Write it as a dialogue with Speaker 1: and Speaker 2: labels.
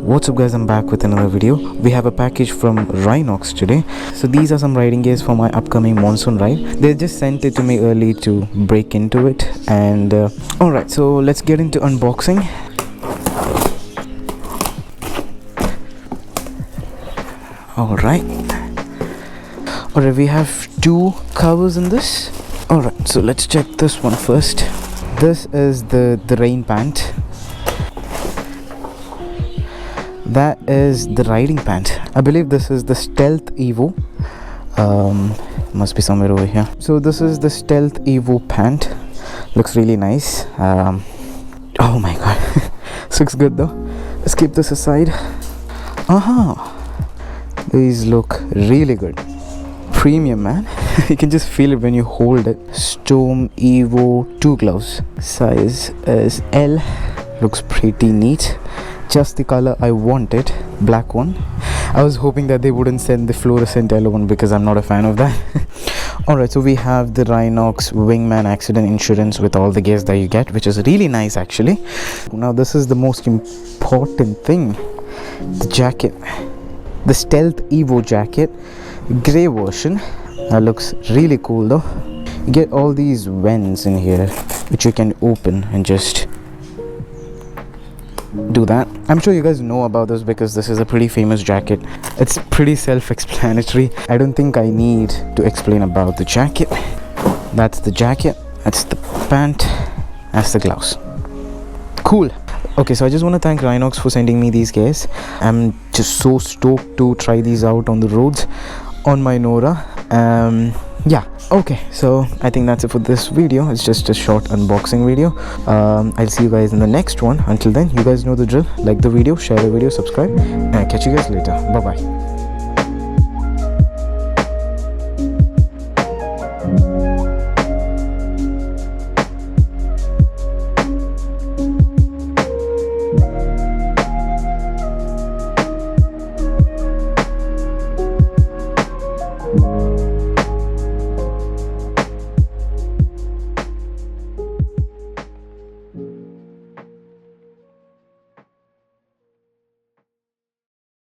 Speaker 1: What's up guys, I'm back with another video. We have a package from Rynox today. So these are some riding gears for my upcoming monsoon ride. They just sent it to me early to break into it. And alright, so let's get into unboxing. Alright, we have two covers in this. Alright, so let's check this one first. This is the rain pant. That is the riding pant. I believe this is the Stealth Evo. Must be somewhere over here. So this is the Stealth Evo pant. Looks really nice. Oh my god. This looks good though. Let's keep this aside. These look really good. Premium, man. You can just feel it when you hold it. Storm Evo 2 gloves. Size is L. Looks pretty neat. Just the color I wanted, black one. I was hoping that they wouldn't send the fluorescent yellow one because I'm not a fan of that. Alright, so we have the Rynox Wingman accident insurance with all the gears that you get, which is really nice actually. Now this is the most important thing, the jacket. The Stealth Evo jacket, grey version. That looks really cool though. You get all these vents in here which you can open and just do that. I'm sure you guys know about this because this is a pretty famous jacket. It's pretty self-explanatory. I don't think I need to explain about the jacket. That's the jacket, that's the pant, that's the gloves. Cool. Okay, so I just want to thank Rynox for sending me these gears. I'm just so stoked to try these out on the roads on my Nora. Yeah, okay, so I think that's it for this video. It's just a short unboxing video. I'll see you guys in the next one. Until then, you guys know the drill. Like the video, share the video, subscribe, and I'll catch you guys later. Bye bye.